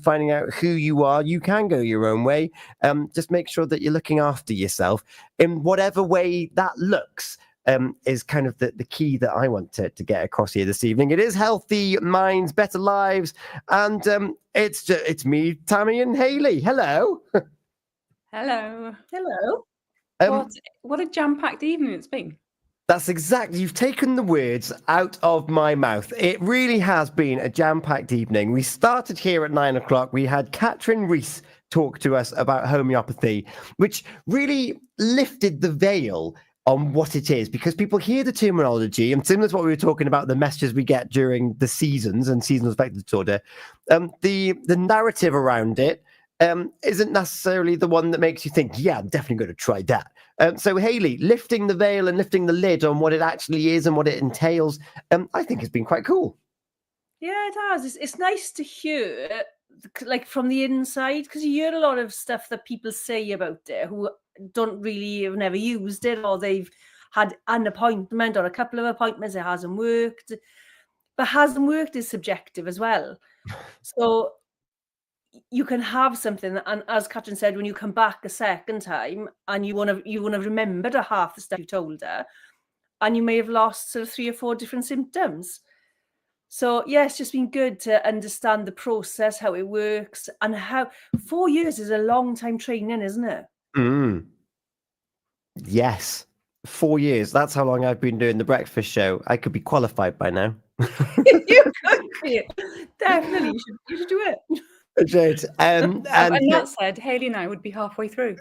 finding out who you are, you can go your own way. Just make sure that you're looking after yourself in whatever way that looks. Is kind of the key that I want to get across here this evening. It is healthy minds, better lives, and it's me, Tammy, and Hayley. Hello. Hello. What a jam-packed evening it's been. That's exactly. You've taken the words out of my mouth. It really has been a jam-packed evening. We started here at 9 o'clock. We had Catherine Rees talk to us about homeopathy, which really lifted the veil on what it is, because people hear the terminology, and similar to what we were talking about, the messages we get during the seasons and seasonal affective disorder, the narrative around it isn't necessarily the one that makes you think, yeah, I'm definitely going to try that. So Hayley, lifting the veil and lifting the lid on what it actually is and what it entails, I think has been quite cool. Yeah, it has. It's nice to hear, like, from the inside, because you hear a lot of stuff that people say about it who don't really have never used it, or they've had an appointment or a couple of appointments, it hasn't worked. But hasn't worked is subjective as well. So you can have something, and as Catherine said, when you come back a second time and you want to have remembered a half the stuff you told her, and you may have lost sort of 3 or 4 different symptoms. So yeah, it's just been good to understand the process, how it works, and how 4 years is a long time training, isn't it? Yes, 4 years. That's how long I've been doing the breakfast show. I could be qualified by now. You could be. Definitely, you should do it. Right. And that said, Hayley and I would be halfway through.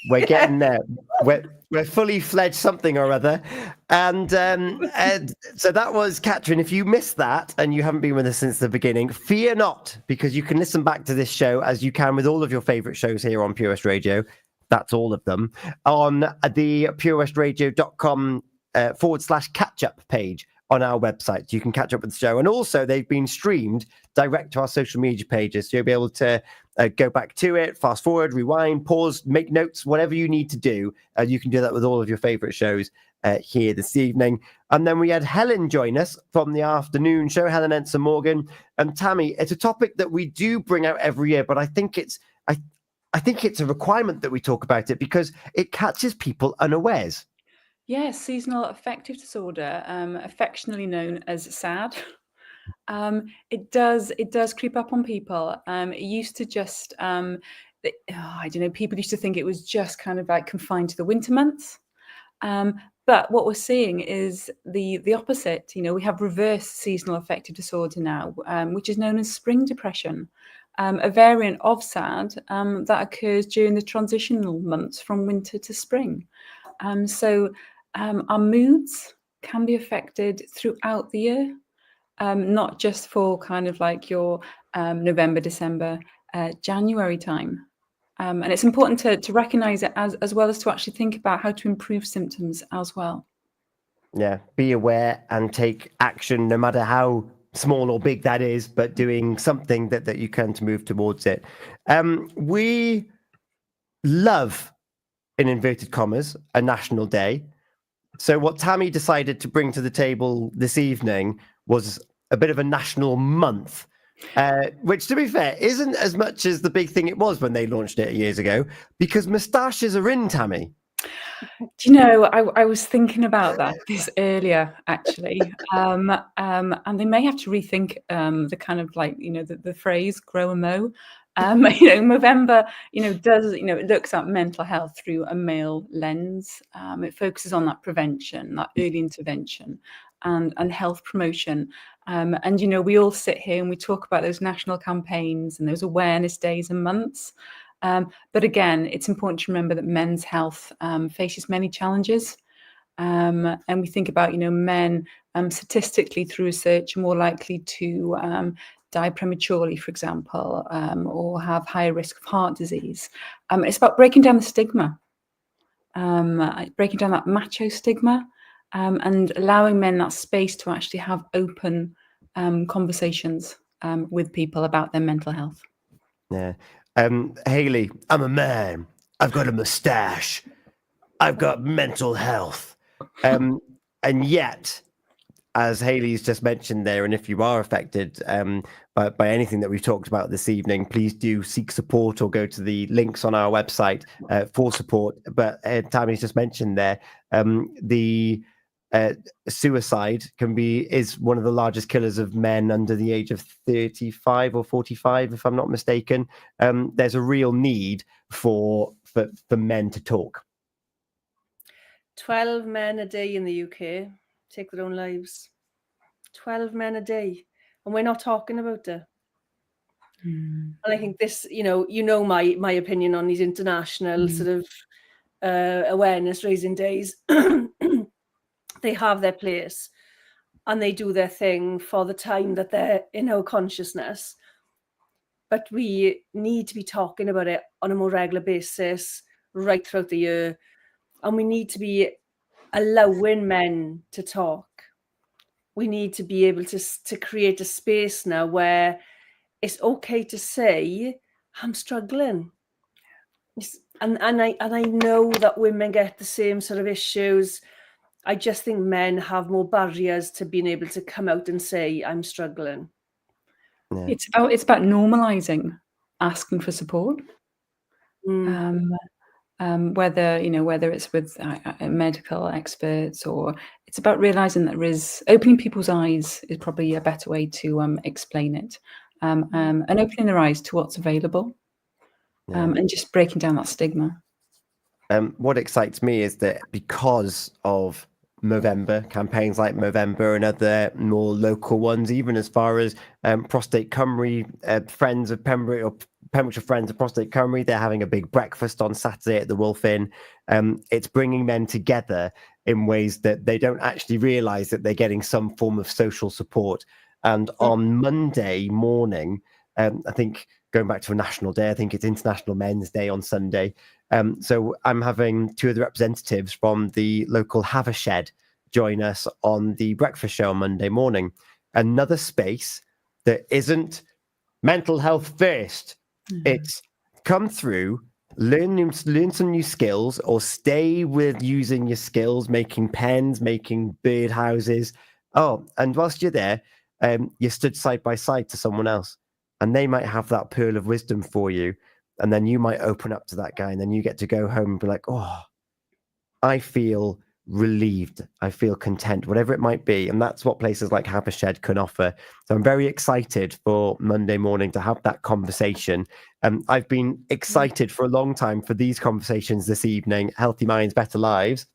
We're getting there. We're fully fledged something or other. And so that was Catherine. If you missed that and you haven't been with us since the beginning, fear not, because you can listen back to this show as you can with all of your favorite shows here on Pure West Radio. That's all of them on the purewestradio.com /catch-up page on our website. You can catch up with the show. And also they've been streamed direct to our social media pages. So you'll be able to go back to it, fast forward, rewind, pause, make notes, whatever you need to do. You can do that with all of your favorite shows here this evening. And then we had Helen join us from the afternoon show, Helen Ensign Morgan. And Tammy, it's a topic that we do bring out every year, but I think it's a requirement that we talk about it because it catches people unawares. Yes, seasonal affective disorder, affectionately known as SAD. It does creep up on people. It used to just, I don't know, people used to think it was just kind of like confined to the winter months. But what we're seeing is the opposite. You know, we have reverse seasonal affective disorder now, which is known as spring depression, a variant of SAD that occurs during the transitional months from winter to spring. So our moods can be affected throughout the year, not just for kind of like your November, December, January time. And it's important to recognise it as well as to actually think about how to improve symptoms as well. Yeah, be aware and take action, no matter how small or big that is, but doing something that you can to move towards it. We love, in inverted commas, a national day. So what Tammy decided to bring to the table this evening was a bit of a national month, which, to be fair, isn't as much as the big thing it was when they launched it years ago, because moustaches are in, Tammy. Do you know, I was thinking about that this earlier, actually, and they may have to rethink the kind of like, you know, the phrase grow a mo. You know, Movember, you know, does, you know, it looks at mental health through a male lens. It focuses on that prevention, that early intervention, and health promotion. And, you know, we all sit here and we talk about those national campaigns and those awareness days and months. But again, it's important to remember that men's health faces many challenges. And we think about, you know, men statistically through research are more likely to die prematurely, for example, or have higher risk of heart disease. It's about breaking down the stigma, breaking down that macho stigma, and allowing men that space to actually have open conversations with people about their mental health. Yeah. Hayley, I'm a man. I've got a mustache. I've got mental health. And yet, as Hayley's just mentioned there, and if you are affected by anything that we've talked about this evening, please do seek support or go to the links on our website for support. But Tammy's just mentioned there, the suicide is one of the largest killers of men under the age of 35 or 45, if I'm not mistaken. There's a real need for men to talk. 12 men a day in the UK take their own lives. 12 men a day, and we're not talking about it. And I think this, my opinion on these international sort of awareness raising days. They have their place and they do their thing for the time that they're in our consciousness. But we need to be talking about it on a more regular basis right throughout the year. And we need to be allowing men to talk. We need to be able to create a space now where it's okay to say, I'm struggling. And I know that women get the same sort of issues. I just think men have more barriers to being able to come out and say, I'm struggling. Yeah. It's about normalizing asking for support. Whether it's with medical experts, or it's about realizing that opening people's eyes is probably a better way to explain it, and opening their eyes to what's available, and just breaking down that stigma. What excites me is that because of Movember, campaigns like Movember and other more local ones, even as far as Prostate Cymru, Friends of Pembrokeshire, or Pembrokeshire Friends of Prostate Cymru, they're having a big breakfast on Saturday at the Wolf Inn. It's bringing men together in ways that they don't actually realise that they're getting some form of social support. And on Monday morning, I think, going back to a national day, I think it's International Men's Day on Sunday. So I'm having two of the representatives from the local Havershed join us on the breakfast show on Monday morning. Another space that isn't mental health first. It's come through, learn some new skills, or stay with using your skills, making pens, making bird houses. Oh, and whilst you're there, you stood side by side to someone else, and they might have that pearl of wisdom for you. And then you might open up to that guy, and then you get to go home and be like, oh, I feel relieved. I feel content, whatever it might be. And that's what places like Havershed can offer. So I'm very excited for Monday morning to have that conversation. I've been excited for a long time for these conversations this evening, Healthy Minds, Better Lives.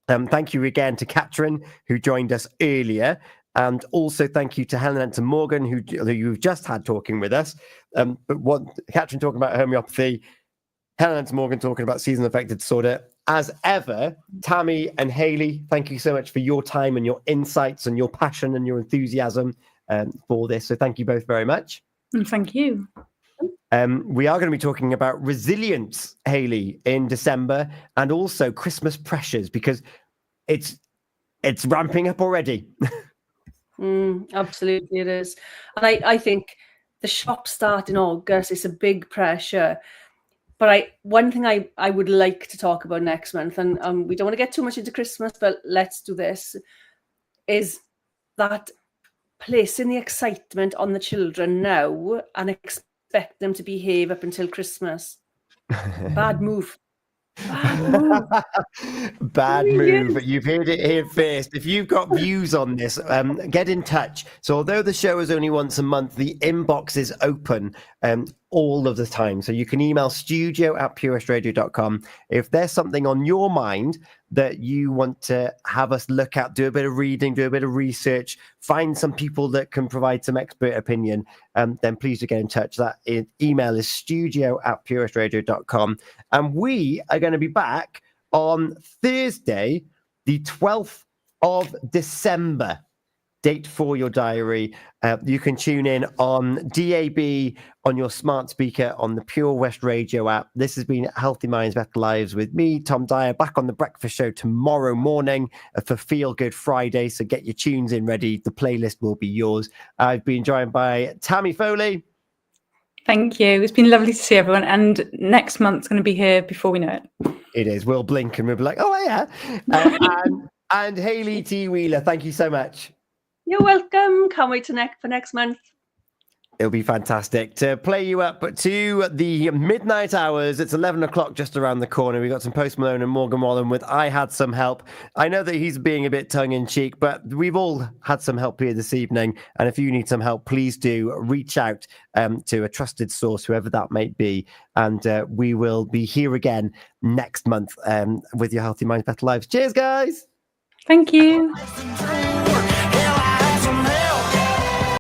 Thank you again to Catherine, who joined us earlier. And also thank you to Helen and to Morgan, who you've just had talking with us. But what Catherine talking about homeopathy, Helen and to Morgan talking about season-affected disorder. As ever, Tammy and Hayley, thank you so much for your time and your insights and your passion and your enthusiasm for this. So thank you both very much. Thank you. We are going to be talking about resilience, Hayley, in December, and also Christmas pressures, because it's ramping up already. Absolutely, it is. And I think the shops start in August. It's a big pressure. But one thing I would like to talk about next month, and we don't want to get too much into Christmas, but let's do this, is that placing the excitement on the children now and expect them to behave up until Christmas. Bad move. Bad move. You've heard it here first. If you've got views on this, get in touch. So although the show is only once a month, the inbox is open all of the time. So you can email studio@purewestradio.com if there's something on your mind that you want to have us look at, do a bit of reading, do a bit of research, find some people that can provide some expert opinion, then please do get in touch. That email is studio@purewestradio.com. And we are going to be back on Thursday, the 12th of December. Date for your diary. You can tune in on DAB, on your smart speaker, on the Pure West Radio app. This has been Healthy Minds, Better Lives with me, Tom Dyer, back on the breakfast show tomorrow morning for Feel Good Friday. So get your tunes in ready. The playlist will be yours. I've been joined by Tammy Foley. Thank you. It's been lovely to see everyone. And next month's going to be here before we know it. It is. We'll blink and we'll be like, oh, yeah. And Hayley T. Wheeler, thank you so much. You're welcome. Can't wait for next month. It'll be fantastic to play you up to the midnight hours. It's 11 o'clock just around the corner. We got some Post Malone and Morgan Wallen with I Had Some Help. I know that he's being a bit tongue-in-cheek, but we've all had some help here this evening. And if you need some help, please do reach out to a trusted source, whoever that might be. And we will be here again next month with your Healthy Minds, Better Lives. Cheers, guys. Thank you.